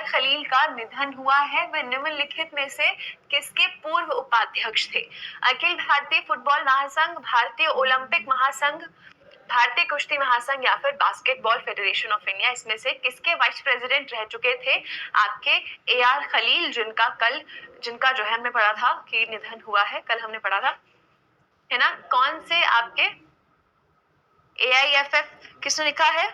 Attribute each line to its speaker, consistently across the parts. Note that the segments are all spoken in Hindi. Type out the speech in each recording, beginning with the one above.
Speaker 1: खलील का निधन हुआ है। वे निम्नलिखित में से किसके पूर्व उपाध्यक्ष थे? अखिल भारतीय फुटबॉल महासंघ, भारतीय ओलंपिक महासंघ, भारतीय कुश्ती महासंघ या फिर बास्केटबॉल फेडरेशन ऑफ इंडिया। इसमें से किसके वाइस प्रेसिडेंट रह चुके थे आपके AR खलील, जिनका जो है हमने पढ़ा था कि निधन हुआ है, कल हमने पढ़ा था, है ना। कौन से आपके AIFF किसने लिखा है?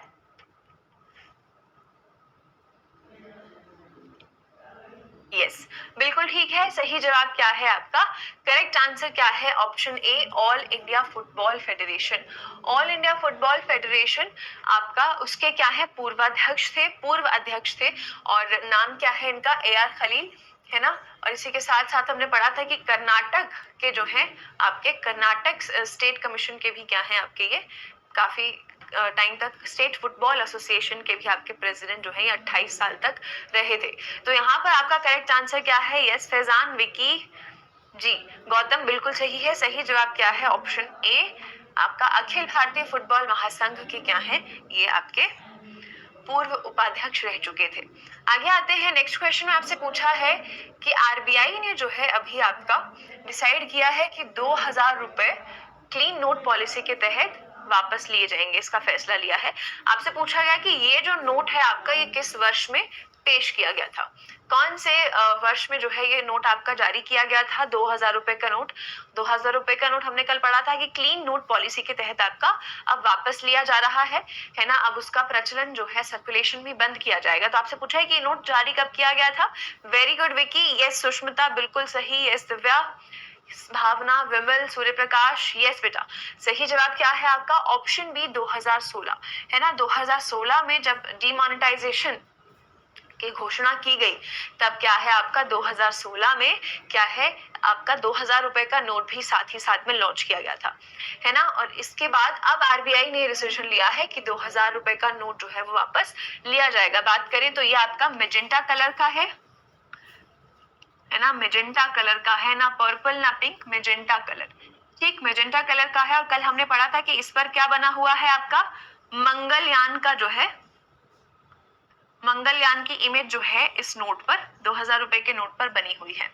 Speaker 1: यस, बिल्कुल ठीक है। सही जवाब क्या है आपका? करेक्ट आंसर क्या है? Option A, all India football federation. All India football federation आपका उसके क्या है? पूर्वाध्यक्ष थे, पूर्व अध्यक्ष थे। और नाम क्या है इनका? AR खलील, है ना। और इसी के साथ साथ हमने पढ़ा था कि कर्नाटक के जो है आपके कर्नाटक स्टेट कमीशन के भी क्या है आपके ये काफी टाइम तक स्टेट फुटबॉल एसोसिएशन के भी आपके प्रेसिडेंट जो है 28 साल तक रहे थे। तो यहाँ पर आपका करेक्ट आंसर क्या है? यस, फैजान, विकी जी, गौतम बिल्कुल सही है। सही जवाब क्या है? ऑप्शन ए आपका अखिल भारतीय फुटबॉल महासंघ के क्या है ये आपके पूर्व उपाध्यक्ष रह चुके थे। आगे आते हैं। नेक्स्ट क्वेश्चन में आपसे पूछा है कि RBI ने जो है अभी आपका डिसाइड किया है कि 2000 रुपए क्लीन नोट पॉलिसी के तहत वापस लिए जाएंगे, इसका फैसला लिया है। आपसे पूछा गया कि ये जो नोट है आपका ये किस वर्ष में पेश किया गया था? कौन से वर्ष में जो है ये नोट आपका जारी किया गया था? 2000 रुपए का नोट। 2000 रुपए का नोट हमने कल पढ़ा था कि क्लीन नोट पॉलिसी के तहत आपका अब वापस लिया जा रहा है ना। अब उसका प्रचलन जो है सर्कुलेशन भी बंद किया जाएगा। तो आपसे पूछा है कि नोट जारी कब किया गया था? Very good Vicky, yes. Sushmita बिल्कुल सही, यस। दिव्या, भावना, विमल, सूर्य प्रकाश, यस बेटा। सही जवाब क्या है आपका? ऑप्शन बी, 2016, है ना। 2016 में जब डीमोनेटाइजेशन की घोषणा की गई तब क्या है आपका 2016 में क्या है आपका 2000 रुपए का नोट भी साथ ही साथ में लॉन्च किया गया था, है ना। और इसके बाद अब RBI ने डिसीजन लिया है कि 2000 रुपए का नोट जो है वो वापस लिया जाएगा। बात करें तो ये आपका मेजेंटा कलर का है ना, मेजेंटा कलर का है ना, पर्पल ना पिंक, मेजेंटा कलर, ठीक, मेजेंटा कलर का है। और कल हमने पढ़ा था कि इस पर क्या बना हुआ है आपका मंगलयान का जो है मंगलयान की इमेज जो है इस नोट पर 2000 रुपए के नोट पर बनी हुई है,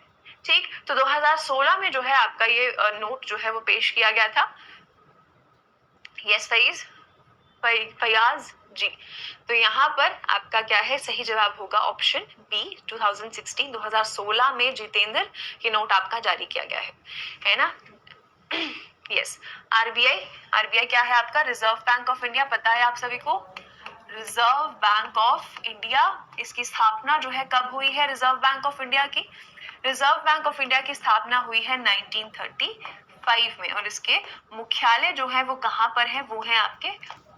Speaker 1: ठीक। तो 2016 में जो है आपका ये नोट जो है वो पेश किया गया था। यस फयाज जी। तो यहाँ पर आपका क्या है? सही जवाब होगा ऑप्शन बी, 2016 में जितेंद्र ये नोट आपका जारी किया गया है ना। यस। आरबीआई क्या है आपका? रिजर्व बैंक ऑफ इंडिया, पता है आप सभी को, रिजर्व बैंक ऑफ इंडिया। इसकी स्थापना जो है कब हुई है रिजर्व बैंक ऑफ इंडिया की? रिजर्व बैंक ऑफ इंडिया की स्थापना हुई है 1935 में। और इसके मुख्यालय जो है वो कहाँ पर है? वो है आपके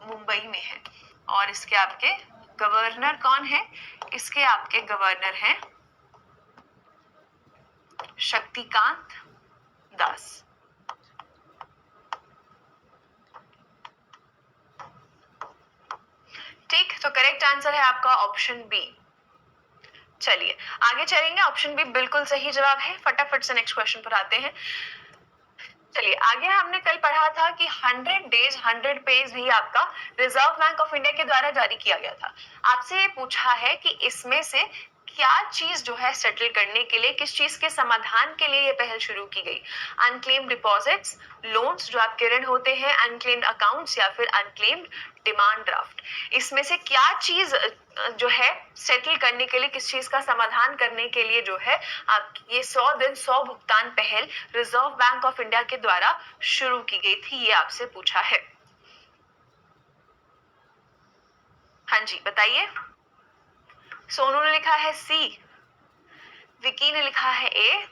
Speaker 1: मुंबई में है। और इसके आपके गवर्नर कौन है? इसके आपके गवर्नर हैं शक्तिकांत दास। ठीक, तो करेक्ट आंसर है आपका ऑप्शन बी। चलिए आगे चलेंगे। ऑप्शन बी बिल्कुल सही जवाब है। फटाफट से नेक्स्ट क्वेश्चन पर आते हैं। चलिए आगे हमने कल पढ़ा था कि 100 डेज 100 पेज भी आपका रिजर्व बैंक ऑफ इंडिया के द्वारा जारी किया गया था। आपसे ये पूछा है कि इसमें से क्या चीज जो है सेटल करने के लिए, किस चीज के समाधान के लिए ये पहल शुरू की गई? अनक्लेम्ड डिपॉजिट्स, लोन्स जो आपके ऋण होते हैं, अनक्लेम्ड अकाउंट्स या फिर अनक्लेम्ड डिमांड ड्राफ्ट। इसमें से क्या चीज जो है सेटल करने के लिए, किस चीज का समाधान करने के लिए जो है आप ये 100 दिन 100 भुगतान पहल रिजर्व बैंक ऑफ इंडिया के द्वारा शुरू की गई थी? ये आपसे पूछा है। हाँ जी बताइए। सोनू ने लिखा है सी, विकी ने लिखा है ए,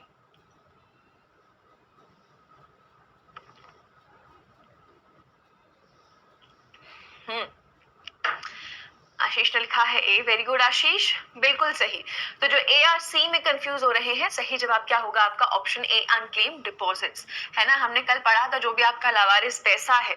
Speaker 1: आशीष ने लिखा है ए। वेरी गुड आशीष, बिल्कुल सही। तो जो ए और सी में कंफ्यूज हो रहे हैं, सही जवाब क्या होगा आपका? ऑप्शन ए, अनक्लेम्ड डिपॉजिट्स, है ना। हमने कल पढ़ा था जो भी आपका लावारिस पैसा है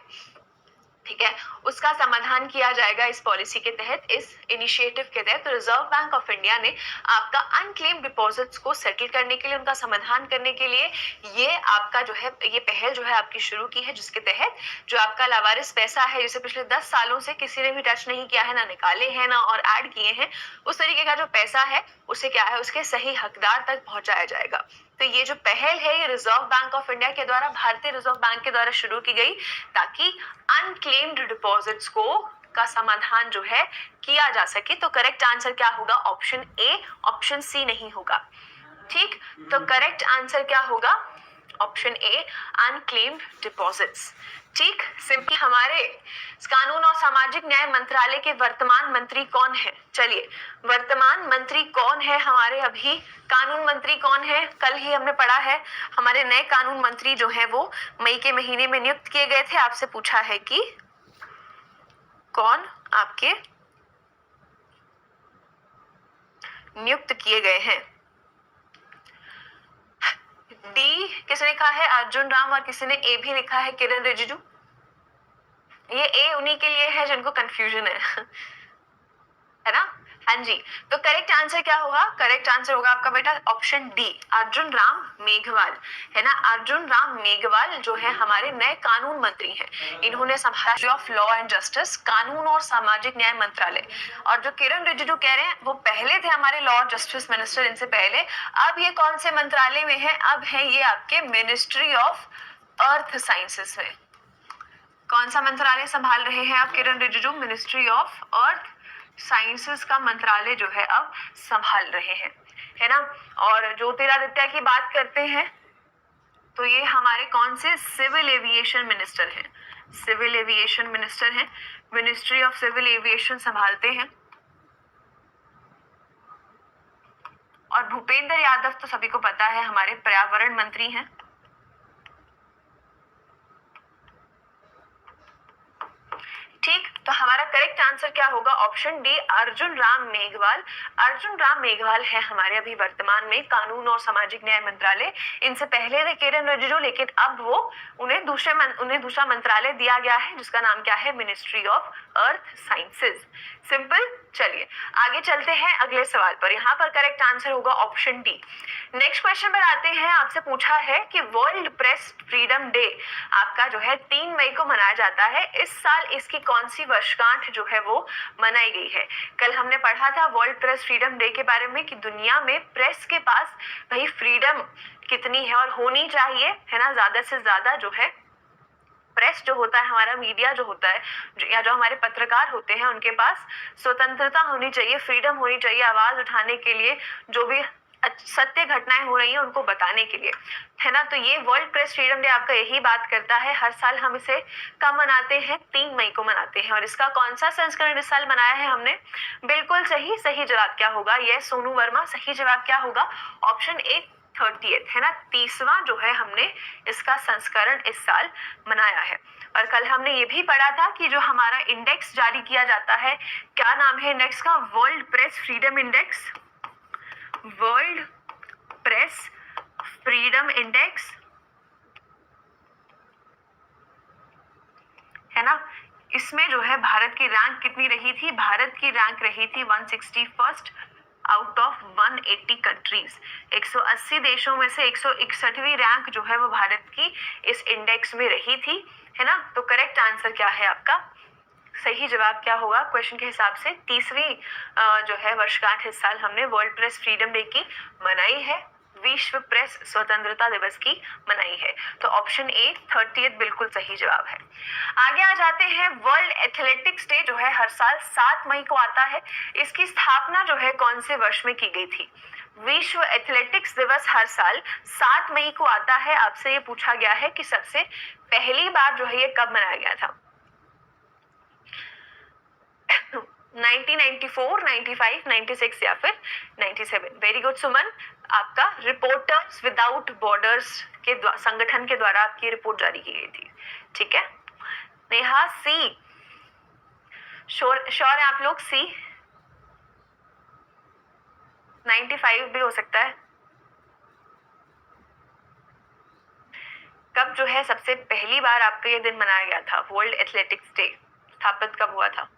Speaker 1: ठीक है, उसका समाधान किया जाएगा इस पॉलिसी के तहत, इस इनिशिएटिव के तहत। तो रिजर्व बैंक ऑफ इंडिया ने आपका अनक्लेम डिपॉजिट्स को सेटल करने के लिए, उनका समाधान करने के लिए ये आपका जो है ये पहल जो है आपकी शुरू की है, जिसके तहत जो आपका लावारिस पैसा है, जिसे पिछले 10 सालों से किसी ने भी टच नहीं किया है, ना निकाले हैं ना और ऐड किए हैं, उस तरीके का जो पैसा है उसे क्या है उसके सही हकदार तक पहुंचाया जाएगा। तो ये जो पहल है ये रिजर्व बैंक ऑफ इंडिया के द्वारा, भारतीय रिजर्व बैंक के द्वारा शुरू की गई, ताकि अनक्लेम्ड डिपॉजिट्स को का समाधान जो है किया जा सके। तो करेक्ट आंसर क्या होगा? ऑप्शन ए, ऑप्शन सी नहीं होगा। ठीक, तो करेक्ट आंसर क्या होगा? Option A, unclaimed deposits. ठीक, सिंपली हमारे कानून और सामाजिक न्याय मंत्रालय के वर्तमान मंत्री कौन है? चलिए, वर्तमान मंत्री कौन है हमारे? अभी कानून मंत्री कौन है? कल ही हमने पढ़ा है, हमारे नए कानून मंत्री जो है वो मई के महीने में नियुक्त किए गए थे। आपसे पूछा है कि कौन आपके नियुक्त किए गए हैं। डी किसने लिखा है? अर्जुन राम, और किसी ने ए भी लिखा है, किरण रिजिजू। ये ए उन्हीं के लिए है जिनको कंफ्यूजन है ना? हाँ जी, तो करेक्ट आंसर क्या होगा? करेक्ट आंसर होगा आपका बेटा ऑप्शन डी, अर्जुन राम मेघवाल, है ना? अर्जुन राम मेघवाल जो है हमारे नए कानून मंत्री हैं। इन्होंने संभाला ऑफ लॉ एंड जस्टिस, कानून और सामाजिक न्याय मंत्रालय। और जो किरण रिजिजू कह रहे हैं वो पहले थे हमारे लॉ और जस्टिस मिनिस्टर, इनसे पहले। अब ये कौन से मंत्रालय में है? अब है ये आपके मिनिस्ट्री ऑफ अर्थ साइंसेस में। कौन सा मंत्रालय संभाल रहे हैं आप Kiren Rijiju? Ministry of earth sciences का मंत्रालय जो है अब संभाल रहे हैं, है ना? और ज्योतिरादित्य की बात करते हैं तो ये हमारे कौन से? सिविल एविएशन मिनिस्टर हैं, सिविल एविएशन मिनिस्टर हैं, मिनिस्ट्री ऑफ सिविल एविएशन संभालते हैं। और भूपेंद्र यादव तो सभी को पता है हमारे पर्यावरण मंत्री हैं। ठीक, तो हमारा करेक्ट आंसर क्या होगा? Option D, Arjun Ram Meghwal. अर्जुन राम मेघवाल है हमारे अभी वर्तमान में कानून और सामाजिक न्याय मंत्रालय। इनसे पहले थे किरण रिजिजू, लेकिन अब वो उन्हें दूसरा मंत्रालय दिया गया है जिसका नाम क्या है? Ministry of earth sciences. Simple. चलिए आगे चलते हैं अगले सवाल पर। यहाँ पर करेक्ट आंसर होगा ऑप्शन डी। नेक्स्ट क्वेश्चन पर आते हैं। आपसे पूछा है कि वर्ल्ड प्रेस फ्रीडम डे आपका जो है 3 मई को मनाया जाता है। इस साल इसकी कौन सी वर्षगांठ जो है वो मनाई गई है? कल हमने पढ़ा था वर्ल्ड प्रेस फ्रीडम डे के बारे में कि दुनिया में प्रेस के पास भाई फ्रीडम कितनी है और होनी चाहिए, है ना? ज्यादा से ज्यादा जो है प्रेस जो होता है, हमारा मीडिया जो होता है, या जो हमारे पत्रकार होते हैं, उनके पास स्वतंत्रता होनी चाहिए, फ्रीडम होनी चाहिए आवाज उठाने के लिए, जो भी सत्य घटनाएं हो रही हैं उनको बताने के लिए, है ना? तो ये वर्ल्ड प्रेस फ्रीडम डे आपका यही बात करता है। हर साल हम इसे कब मनाते हैं? 3 मई को मनाते हैं। और इसका कौन सा संस्करण इस साल मनाया है हमने? बिल्कुल सही। सही जवाब क्या होगा? ये सोनू वर्मा। सही जवाब क्या होगा? ऑप्शन ए, 30th, है ना? 30वां जो है हमने इसका संस्करण इस साल मनाया है। और कल हमने ये भी पढ़ा था कि जो हमारा इंडेक्स जारी किया जाता है, क्या नाम है इंडेक्स का? World press freedom index, world press freedom index, है ना? इसमें जो है भारत की रैंक कितनी रही थी? भारत की रैंक रही थी 161st आउट ऑफ 180 कंट्रीज। 180 देशों में से 161वीं रैंक जो है वो भारत की इस इंडेक्स में रही थी, है ना? तो करेक्ट आंसर क्या है आपका? सही जवाब क्या होगा क्वेश्चन के हिसाब से? 30वीं जो है वर्षगांठ इस साल हमने वर्ल्ड प्रेस फ्रीडम डे की मनाई है, विश्व प्रेस स्वतंत्रता दिवस की मनाई है। तो ऑप्शन ए, 30th बिल्कुल सही जवाब है। आगे आ जाते हैं। वर्ल्ड एथलेटिक्स डे जो है हर साल 7 मई को आता है। इसकी स्थापना जो है कौन से वर्ष में की गई थी? विश्व एथलेटिक्स दिवस हर साल 7 मई को आता है। आपसे ये पूछा गया है कि सबसे पहली बार जो है ये कब मनाया गया था? 1994, 95, 96 या फिर 97? वेरी गुड सुमन। आपका रिपोर्टर्स विदाउट बॉर्डर्स के संगठन के द्वारा आपकी रिपोर्ट जारी की गई थी। ठीक है। नेहा सी, श्योर है आप लोग? सी 95 भी हो सकता है। कब जो है सबसे पहली बार आपका ये दिन मनाया गया था? वर्ल्ड एथलेटिक्स डे स्थापित कब हुआ था?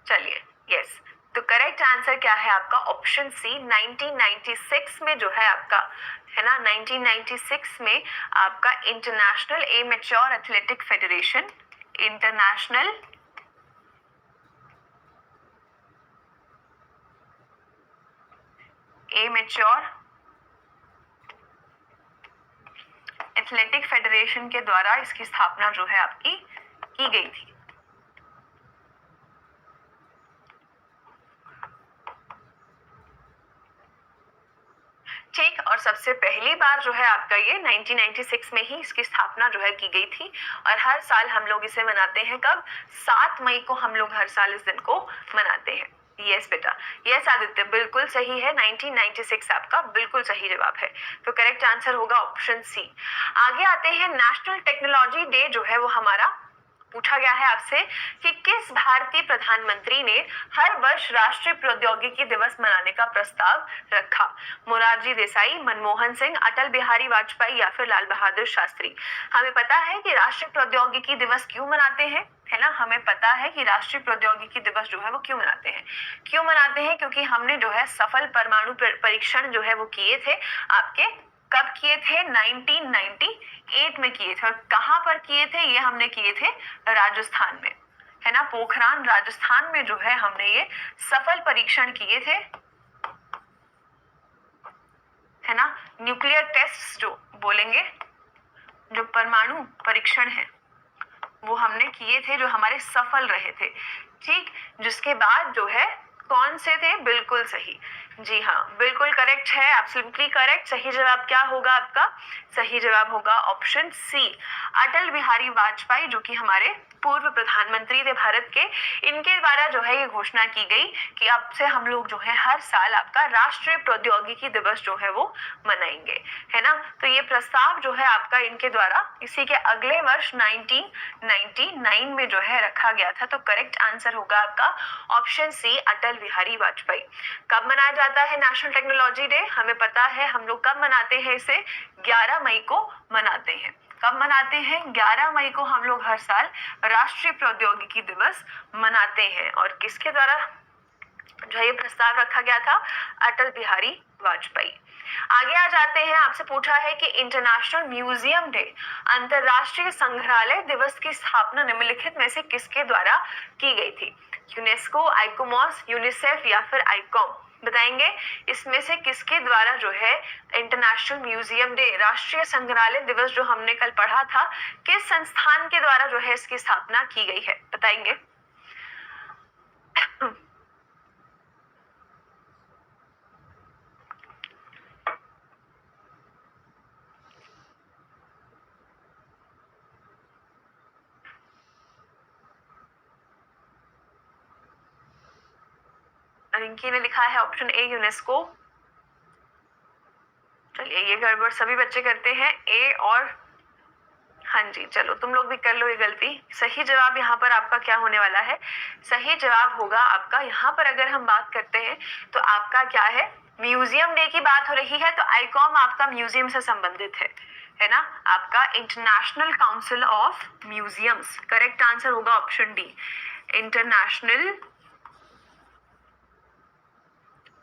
Speaker 1: चलिए, यस, तो करेक्ट आंसर क्या है आपका? ऑप्शन सी, 1996 में जो है आपका, है ना, 1996 में आपका international amateur athletic federation, international amateur athletic federation के द्वारा इसकी स्थापना जो है आपकी की गई थी। ठीक, और सबसे पहली बार जो है आपका ये 1996 में ही इसकी स्थापना जो है की गई थी, और हर साल हम लोग इसे मनाते हैं कब? 7 मई को हम लोग हर साल इस दिन को मनाते हैं। यस बेटा, यस आदित्य, बिल्कुल सही है, 1996 आपका बिल्कुल सही जवाब है। तो करेक्ट आंसर होगा ऑप्शन सी। आगे आते हैं, नेशनल टेक्नोलॉजी डे जो है वो हमारा पूछा गया है आपसे कि किस भारतीय प्रधानमंत्री ने हर वर्ष राष्ट्रीय प्रौद्योगिकी दिवस मनाने का प्रस्ताव रखा? मोरारजी देसाई, मनमोहन सिंह, अटल बिहारी वाजपेयी या फिर लाल बहादुर शास्त्री? हमें पता है कि राष्ट्रीय प्रौद्योगिकी दिवस क्यों मनाते हैं, है ना, हमें पता है कि राष्ट्रीय प्रौद्योगिकी दिवस जो है वो क्यों मनाते हैं। क्यों मनाते हैं? क्योंकि हमने जो है सफल परमाणु परीक्षण जो है वो किए थे। आपके कब किए थे? 1998 में किए थे। और कहां पर किए थे? ये हमने किए थे राजस्थान में, है ना, पोखरान राजस्थान में जो है हमने ये सफल परीक्षण किए थे, है ना। न्यूक्लियर टेस्ट जो बोलेंगे, जो परमाणु परीक्षण है वो हमने किए थे, जो हमारे सफल रहे थे। ठीक, जिसके बाद जो है कौन से थे? बिल्कुल सही, जी हाँ, बिल्कुल करेक्ट है, एब्सोल्युटली करेक्ट। सही जवाब क्या होगा आपका? सही जवाब होगा ऑप्शन सी, अटल बिहारी वाजपेयी, जो कि हमारे पूर्व प्रधानमंत्री थे भारत के। इनके द्वारा जो है ये घोषणा की गई कि अब से हम लोग जो है हर साल आपका राष्ट्रीय प्रौद्योगिकी दिवस जो है वो मनाएंगे, है ना। तो ये प्रस्ताव जो है आपका इनके द्वारा इसी के अगले वर्ष 1999 में जो है रखा गया था। तो करेक्ट आंसर होगा आपका ऑप्शन सी, अटल बिहारी वाजपेयी। कब मनाया जाता है नेशनल टेक्नोलॉजी डे? हमें पता है, हम लोग कब मनाते हैं इसे? 11 मई को मनाते हैं। कब मनाते हैं? 11 मई को हम लोग हर साल राष्ट्रीय प्रौद्योगिकी दिवस मनाते हैं। और किसके द्वारा जो ये प्रस्ताव रखा गया था? अटल बिहारी वाजपेयी। आगे आ जाते हैं, आपसे पूछा है कि इंटरनेशनल म्यूजियम डे, अंतरराष्ट्रीय संग्रहालय दिवस की स्थापना निम्नलिखित में से किसके द्वारा की गई थी? यूनेस्को, आइकोमॉस, यूनिसेफ या फिर आइकॉम? बताएंगे इसमें से किसके द्वारा जो है इंटरनेशनल म्यूजियम डे, राष्ट्रीय संग्रहालय दिवस जो हमने कल पढ़ा था, किस संस्थान के द्वारा जो है इसकी स्थापना की गई है? बताएंगे। रिंकी ने लिखा है ऑप्शन ए, यूनेस्को। चलिए, ये गड़बड़ सभी बच्चे करते हैं, ए और हाँ जी, चलो तुम लोग भी कर लो ये गलती। सही जवाब यहाँ पर आपका क्या होने वाला है? सही जवाब होगा आपका, यहाँ पर अगर हम बात करते हैं तो आपका क्या है? म्यूजियम डे की बात हो रही है, तो आईकॉम आपका म्यूजियम से संबंधित है ना, आपका international council of museums. Correct answer होगा option D, international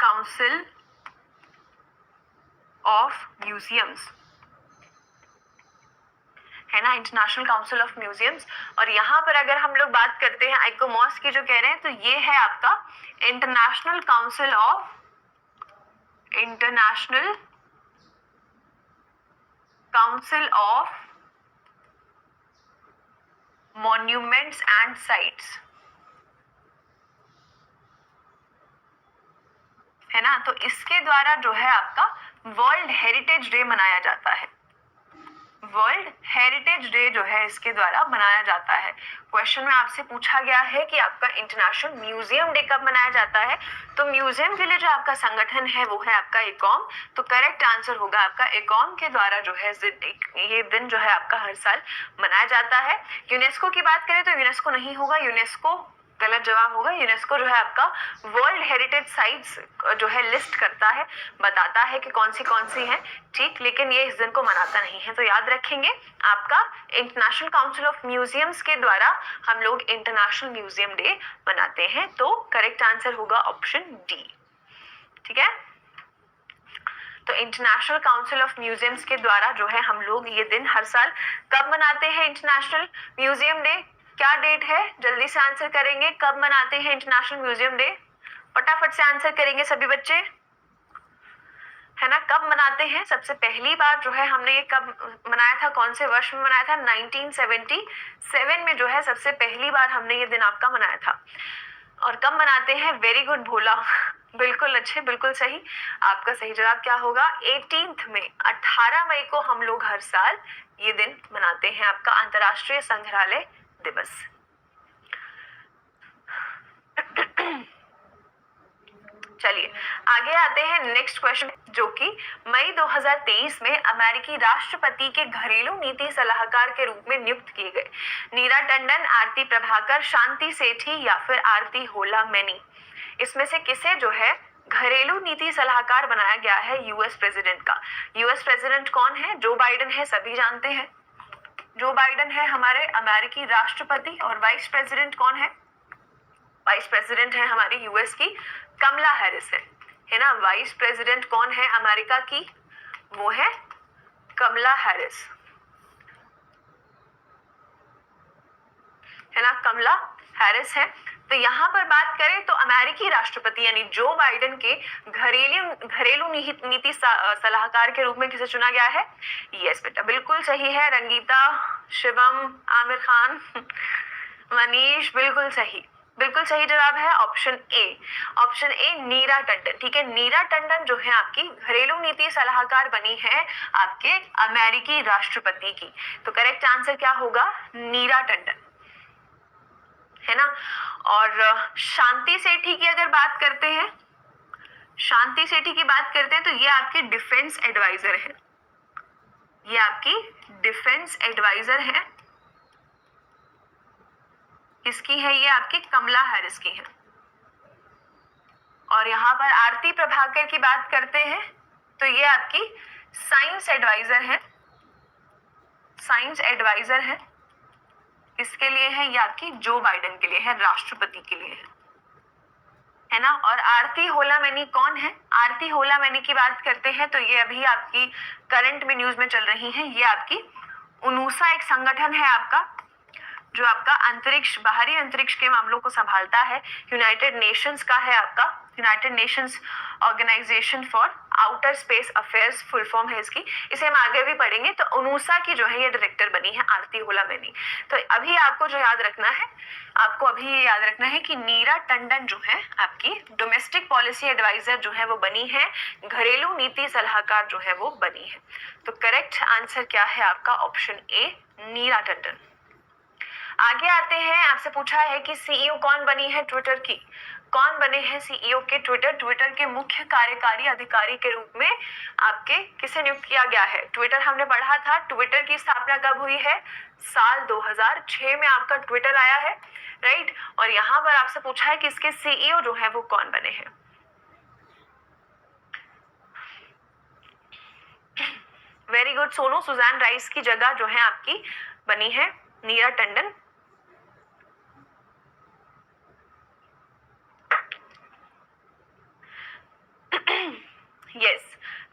Speaker 1: council of museums, है ना, इंटरनेशनल काउंसिल ऑफ म्यूजियम्स। और यहाँ पर अगर हम लोग बात करते हैं आइकोमॉस की जो कह रहे हैं, तो ये है आपका international council of monuments and sites, है ना। तो इसके द्वारा जो है आपका वर्ल्ड हेरिटेज डे मनाया जाता है। वर्ल्ड हेरिटेज डे जो है इसके द्वारा मनाया जाता है। क्वेश्चन में आपसे पूछा गया है कि आपका इंटरनेशनल म्यूजियम डे कब मनाया जाता है, तो म्यूजियम के लिए जो आपका संगठन है वो है आपका एकॉम। तो करेक्ट आंसर होगा आपका एकॉम के द्वारा जो है ये दिन जो है आपका हर साल मनाया जाता है। यूनेस्को की बात करें तो यूनेस्को नहीं होगा, यूनेस्को गलत जवाब होगा। यूनेस्को जो है आपका वर्ल्ड हेरिटेज साइट्स जो है लिस्ट करता है, बताता है कि कौन सी हैं, ठीक, लेकिन ये इस दिन को मनाता नहीं है। तो याद रखेंगे आपका इंटरनेशनल काउंसिल ऑफ म्यूजियम्स के द्वारा हम लोग इंटरनेशनल म्यूजियम डे मनाते हैं। तो करेक्ट आंसर होगा ऑप्शन डी। ठीक है, तो इंटरनेशनल काउंसिल ऑफ म्यूजियम्स के द्वारा जो है हम लोग ये दिन हर साल कब मनाते हैं? इंटरनेशनल म्यूजियम डे क्या डेट है? जल्दी से आंसर करेंगे, कब मनाते हैं इंटरनेशनल म्यूजियम डे? फटाफट से आंसर करेंगे सभी बच्चे, है ना। कब मनाते हैं? सबसे पहली बार जो है हमने ये कब मनाया था, कौन से वर्ष में मनाया था? 1977 में जो है सबसे पहली बार हमने ये दिन आपका मनाया था। और कब मनाते हैं? वेरी गुड भोला, बिल्कुल अच्छे, बिल्कुल सही। आपका सही जवाब क्या होगा? 18 मई, 18 मई को हम लोग हर साल ये दिन मनाते हैं, आपका अंतर्राष्ट्रीय संग्रहालय दिवस। चलिए आगे आते हैं नेक्स्ट क्वेश्चन, जो कि मई 2023 में अमेरिकी राष्ट्रपति के घरेलू नीति सलाहकार के रूप में नियुक्त किए गए नीरा टंडन, आरती प्रभाकर, शांति सेठी या फिर आरती होला मैनी, इसमें से किसे जो है घरेलू नीति सलाहकार बनाया गया है यूएस प्रेसिडेंट का? यूएस प्रेसिडेंट कौन है? जो बाइडेन है, सभी जानते हैं। जो बाइडेन है हमारे अमेरिकी राष्ट्रपति, और वाइस प्रेसिडेंट कौन है? वाइस प्रेसिडेंट है हमारी यूएस की कमला हैरिस है ना। वाइस प्रेसिडेंट कौन है अमेरिका की? वो है कमला हैरिस, है ना, कमला हैरिस है। तो यहाँ पर बात करें तो अमेरिकी राष्ट्रपति यानी जो बाइडेन के घरेलू नीति सलाहकार के रूप में किसे चुना गया है? यस बेटा, बिल्कुल सही है। रंगीता, शिवम, आमिर खान, मनीष, बिल्कुल सही, बिल्कुल सही जवाब है ऑप्शन ए। ऑप्शन ए नीरा टंडन। ठीक है, नीरा टंडन जो है आपकी घरेलू नीति सलाहकार बनी है आपके अमेरिकी राष्ट्रपति की। तो करेक्ट आंसर क्या होगा? नीरा टंडन, है ना। और शांति सेठी की अगर बात करते हैं, शांति सेठी की बात करते हैं तो ये आपके डिफेंस एडवाइजर है, ये आपकी डिफेंस एडवाइजर है। किसकी है? ये आपकी कमला हैरिस की है। और यहाँ पर आरती प्रभाकर की बात करते हैं तो ये आपकी साइंस एडवाइजर है, साइंस एडवाइजर है। किसके लिए है? ये आपकी जो बाइडेन के लिए है, राष्ट्रपति के लिए है ना। और आरती होला मैनी कौन है? आरती होला मैनी की बात करते हैं तो ये अभी आपकी करंट में न्यूज में चल रही है। ये आपकी उनूसा एक संगठन है आपका, जो आपका अंतरिक्ष, बाहरी अंतरिक्ष के मामलों को संभालता है। यूनाइटेड नेशंस का है आपका, United Nations organisation for outer space affairs full form है इसकी। इसे हम आगे भी पढ़ेंगे। तो उनूसा की जो है ये डायरेक्टर बनी है आरती होला मैनी। तो अभी आपको जो याद रखना है, आपको अभी ये याद रखना है कि नीरा टंडन जो है आपकी डोमेस्टिक पॉलिसी एडवाइजर जो है वो बनी है, घरेलू नीति सलाहकार जो है वो बनी है। तो करेक्ट आंसर क्या है आपका? ऑप्शन ए, नीरा टंडन। आगे आते हैं, आपसे पूछा है कि सीईओ कौन बनी है ट्विटर की? कौन बने हैं सीईओ के ट्विटर? ट्विटर के मुख्य कार्यकारी अधिकारी के रूप में आपके किसे नियुक्त किया गया है? ट्विटर हमने पढ़ा था, ट्विटर की स्थापना कब हुई है? साल 2006 में आपका ट्विटर आया है, राइट। और यहाँ पर आपसे पूछा है कि इसके सीईओ जो है वो कौन बने हैं? Very good Sonu, Susan Rice की जगह जो है आपकी बनी है नीरा टंडन। यस,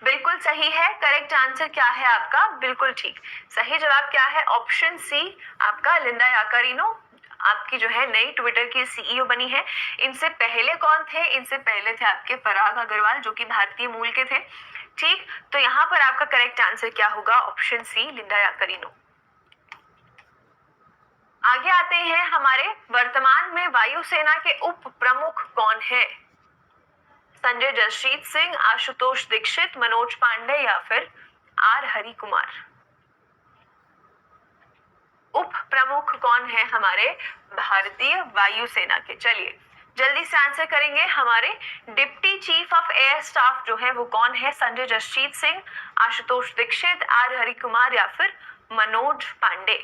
Speaker 1: बिल्कुल सही है। करेक्ट आंसर क्या है आपका? बिल्कुल ठीक, सही जवाब क्या है? ऑप्शन सी आपका लिंडा याकारिनो आपकी जो है नई ट्विटर की सीईओ बनी है। इनसे पहले कौन थे? इनसे पहले थे आपके पराग अग्रवाल जो कि भारतीय मूल के थे, ठीक। तो यहाँ पर आपका करेक्ट आंसर क्या होगा? Option C Linda Yaccarino. आगे आते हैं, हमारे वर्तमान में वायुसेना के उप प्रमुख कौन है? संजय जसजीत सिंह, आशुतोष दीक्षित, मनोज पांडे या फिर आर हरि कुमार? उप प्रमुख कौन है हमारे भारतीय वायुसेना के? चलिए जल्दी से आंसर करेंगे। हमारे deputy chief of air staff जो है वो कौन है? संजय जसजीत सिंह, आशुतोष दीक्षित, आर हरि कुमार या फिर मनोज पांडे?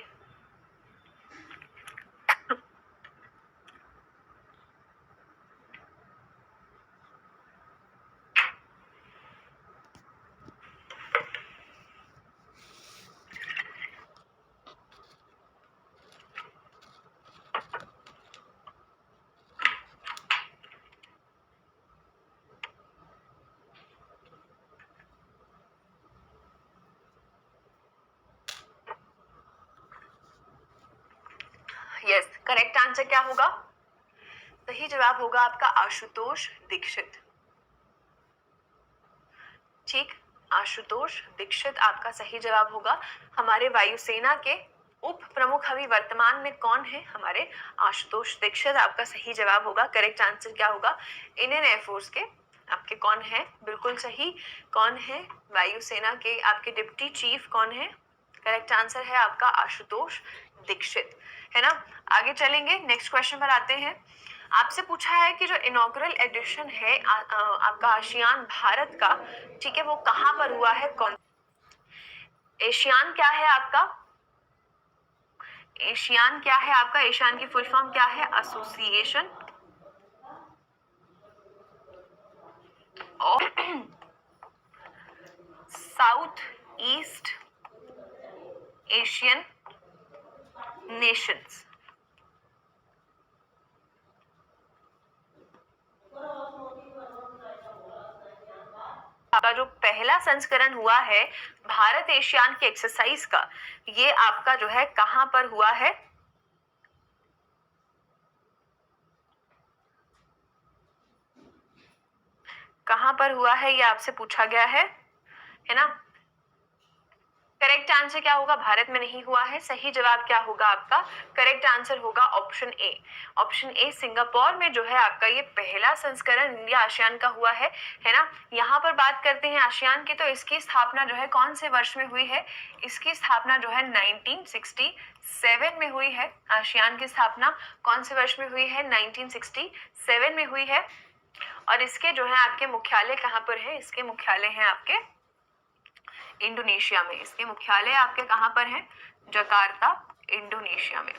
Speaker 1: करेक्ट आंसर क्या होगा? सही जवाब होगा आपका आशुतोष दीक्षित। ठीक, आशुतोष दीक्षित आपका सही जवाब होगा। हमारे वायुसेना के उप प्रमुख अभी वर्तमान में कौन है? हमारे आशुतोष दीक्षित आपका सही जवाब होगा। करेक्ट आंसर क्या होगा? इंडियन एयरफोर्स के आपके कौन है? बिल्कुल सही। कौन है वायुसेना के आपके डिप्टी चीफ कौन है? करेक्ट आंसर है आपका आशुतोष दीक्षित, है ना। आगे चलेंगे, नेक्स्ट क्वेश्चन पर आते हैं। आपसे पूछा है कि जो इनॉग्रल एडिशन है आपका आसियान भारत का, ठीक है, वो कहाँ पर हुआ है? कौन? एशियान क्या है आपका? एशियान क्या है आपका? एशियान की फुल फॉर्म क्या है? Association of south east Asian Nations. का जो पहला संस्करण हुआ है भारत एशियान की एक्सरसाइज का, ये आपका जो है कहां पर हुआ है? कहां पर हुआ है ये आपसे पूछा गया है ना। करेक्ट आंसर क्या होगा? भारत में नहीं हुआ है। सही जवाब क्या होगा आपका? करेक्ट आंसर होगा option A. Option A Singapore में जो है आपका ये पहला संस्करण इंडिया आसियान का हुआ है ना। यहाँ पर बात करते हैं आसियान की, तो इसकी स्थापना जो है कौन से वर्ष में हुई है? इसकी स्थापना जो है 1967 में हुई है। आसियान की स्थापना कौन से वर्ष में हुई है? 1967 में हुई है। और इसके जो है आपके मुख्यालय कहाँ पर है? इसके मुख्यालय हैं आपके इंडोनेशिया में। इसके मुख्यालय आपके कहाँ पर हैं? जकार्ता, इंडोनेशिया में।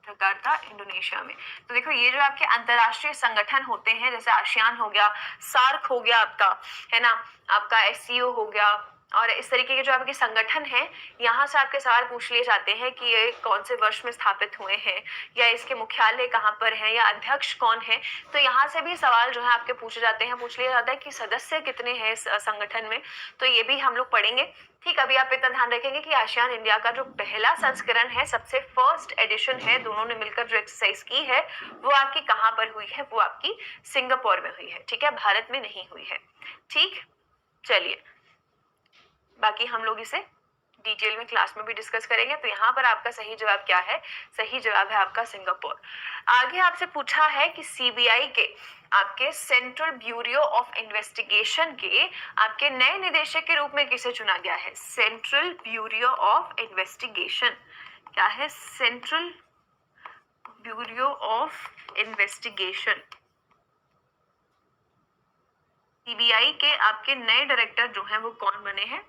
Speaker 1: जकार्ता, इंडोनेशिया में। तो देखो, ये जो आपके अंतरराष्ट्रीय संगठन होते हैं, जैसे आसियान हो गया, सार्क हो गया आपका, है ना, आपका एससीओ हो गया, और इस तरीके के जो आपके संगठन हैं, यहाँ से आपके सवाल पूछ लिए जाते हैं कि ये कौन से वर्ष में स्थापित हुए हैं, या इसके मुख्यालय कहाँ पर है, या अध्यक्ष कौन है। तो यहाँ से भी सवाल जो है आपके पूछे जाते हैं, पूछ लिया जाता है कि सदस्य कितने हैं इस संगठन में। तो ये भी हम लोग पढ़ेंगे। ठीक, अभी आप इतना ध्यान रखेंगे कि आसियान इंडिया का जो पहला संस्करण है, सबसे फर्स्ट एडिशन है, दोनों ने मिलकर जो एक्सरसाइज की है, वो आपकी कहाँ पर हुई है? वो आपकी सिंगापुर में हुई है। ठीक है, भारत में नहीं हुई है। ठीक, चलिए, बाकी हम लोग इसे डिटेल में क्लास में भी डिस्कस करेंगे। तो यहाँ पर आपका सही जवाब क्या है? सही जवाब है आपका सिंगापुर। आगे आपसे पूछा है कि सीबीआई के आपके सेंट्रल ब्यूरो ऑफ इन्वेस्टिगेशन के आपके नए निदेशक के रूप में किसे चुना गया है? सेंट्रल ब्यूरो ऑफ इन्वेस्टिगेशन क्या है? Central bureau of investigation, CBI के आपके नए डायरेक्टर जो हैं वो कौन बने हैं?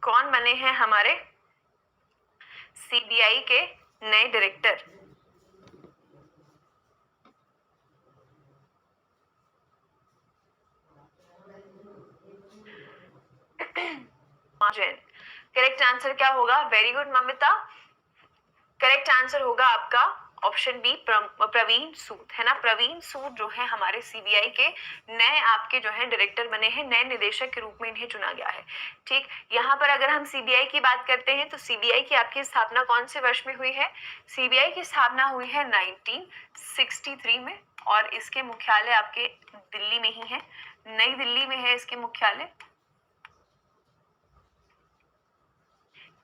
Speaker 1: कौन बने हैं हमारे सीबीआई के नए डायरेक्टर? जैन। करेक्ट आंसर क्या होगा? Very good Mamita. Correct answer होगा आपका ऑप्शन बी, प्रवीण सूद, है ना। प्रवीण सूद जो है हमारे सीबीआई के नए आपके जो है डायरेक्टर बने हैं, नए निदेशक के रूप में इन्हें चुना गया है। ठीक, यहाँ पर अगर हम सीबीआई की बात करते हैं, तो सीबीआई की आपकी स्थापना कौन से वर्ष में हुई है? सीबीआई की स्थापना हुई है 1963 में, और इसके मुख्यालय आपके दिल्ली में ही है, नई दिल्ली में है इसके मुख्यालय।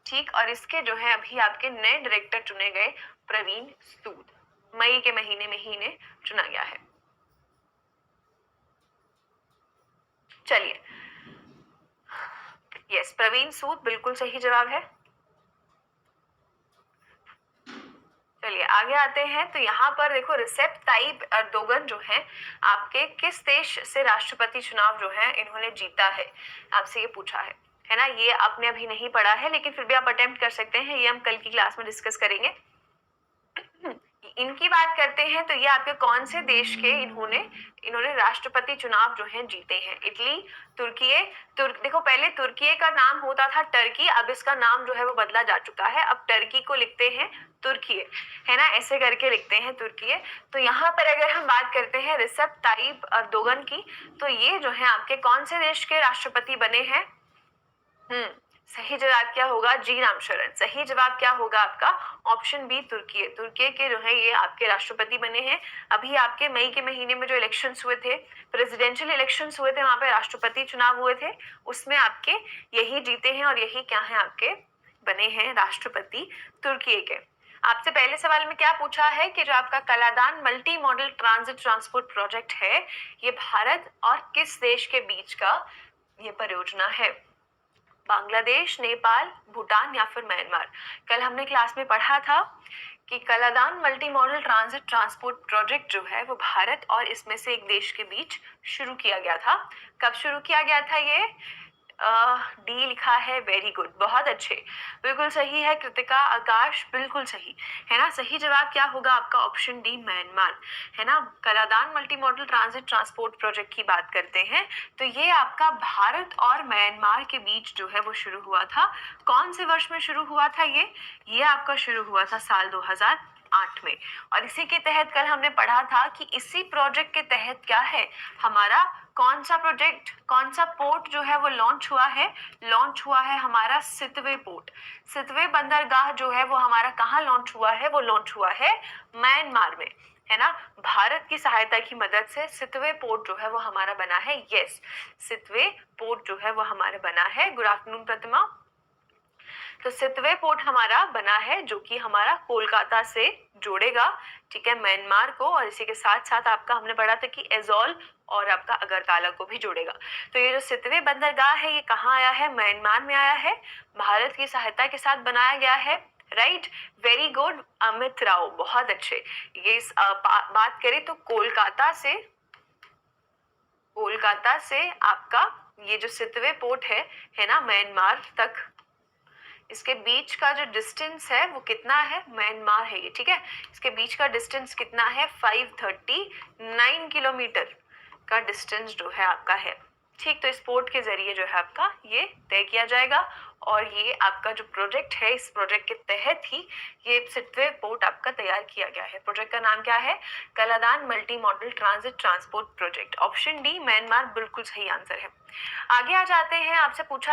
Speaker 1: ठीक, और इसके जो है अभी आपके नए डायरेक्टर चुने गए प्रवीण सूद, मई के महीने में ही इन्हें चुना गया है। चलिए, यस, प्रवीण सूद बिल्कुल सही जवाब है। चलिए आगे आते हैं। तो यहाँ पर देखो, रिसेप ताइप एर्दोगन जो है आपके किस देश से राष्ट्रपति चुनाव जो है इन्होंने जीता है? आपसे ये पूछा है ना। ये आपने अभी नहीं पढ़ा है, लेकिन फिर भी आप अटेम्प्ट कर सकते हैं, ये हम कल की क्लास में डिस्कस करेंगे। इनकी बात करते हैं तो ये आपके कौन से देश के इन्होंने राष्ट्रपति चुनाव जो है जीते हैं। इटली, देखो पहले तुर्की का नाम होता था टर्की, अब इसका नाम जो है वो बदला जा चुका है, अब टर्की को लिखते हैं तुर्की, है ना, ऐसे करके लिखते हैं तुर्की। तो यहाँ पर अगर हम बात करते हैं रिसेप ताइप अर्दोगन की, तो ये जो है आपके कौन से देश के राष्ट्रपति बने हैं? सही जवाब क्या होगा? जी रामशरण। सही जवाब क्या होगा आपका? ऑप्शन बी तुर्की। तुर्की के जो है ये आपके राष्ट्रपति बने हैं। अभी आपके मई के महीने में जो इलेक्शंस हुए थे, प्रेसिडेंशियल इलेक्शंस हुए थे, वहां पे राष्ट्रपति चुनाव हुए थे, उसमें आपके यही जीते हैं और यही क्या है आपके बने हैं राष्ट्रपति तुर्की के। आपसे पहले सवाल में क्या पूछा है कि जो आपका Kaladan multi modal transit transport project है, ये भारत और किस देश के बीच का ये परियोजना है? बांग्लादेश, नेपाल, भूटान या फिर म्यांमार? कल हमने क्लास में पढ़ा था कि Kaladan multi modal transit transport project जो है वो भारत और इसमें से एक देश के बीच शुरू किया गया था। कब शुरू किया गया था ये? डी लिखा है, वेरी गुड, बहुत अच्छे, बिल्कुल सही है कृतिका, आकाश बिल्कुल सही है ना। सही जवाब क्या होगा आपका? ऑप्शन डी म्यांमार, है ना। Kaladan multi modal transit transport project की बात करते हैं तो ये आपका भारत और म्यांमार के बीच जो है वो शुरू हुआ था। कौन से वर्ष में शुरू हुआ था ये आपका शुरू हुआ था साल 2008 में। और इसी के तहत कल हमने पढ़ा था कि इसी प्रोजेक्ट के तहत क्या है हमारा, कौन सा प्रोजेक्ट, कौन सा पोर्ट जो है वो लॉन्च हुआ है हमारा सितवे पोर्ट। सितवे बंदरगाह जो है वो हमारा कहाँ लॉन्च हुआ है? वो लॉन्च हुआ है म्यांमार में, है ना। भारत की सहायता की मदद से सितवे पोर्ट जो है वो हमारा बना है। यस, सितवे पोर्ट जो है वो हमारा बना है। गुड आफ्टरनून प्रतिमा। तो सितवे पोर्ट हमारा बना है जो कि हमारा कोलकाता से जोड़ेगा, ठीक है, म्यांमार को, और इसी के साथ साथ आपका हमने पढ़ा था कि एजोल और आपका अगरतला को भी जोड़ेगा। तो ये जो सितवे बंदरगाह है ये कहाँ आया है? म्यांमार में आया है, भारत की सहायता के साथ बनाया गया है। Right, very good Amit Rao, बहुत अच्छे। ये बात करें तो कोलकाता से आपका ये जो सितवे पोर्ट है ना, म्यांमार तक, इसके बीच का जो डिस्टेंस है वो कितना है? म्यांमार है ये, ठीक है। इसके बीच का डिस्टेंस कितना है? 539 किलोमीटर का डिस्टेंस जो है आपका है, ठीक। तो इस पोर्ट के जरिए जो है आपका ये तय किया जाएगा और ये आपका जो प्रोजेक्ट है, इस प्रोजेक्ट के तहत ही ये सितवे पोर्ट आपका तैयार किया गया है। प्रोजेक्ट का नाम क्या है? Kaladan multi modal transit transport project. Option D Myanmar बिल्कुल सही आंसर है। आगे आ जाते हैं, आपसे पूछा है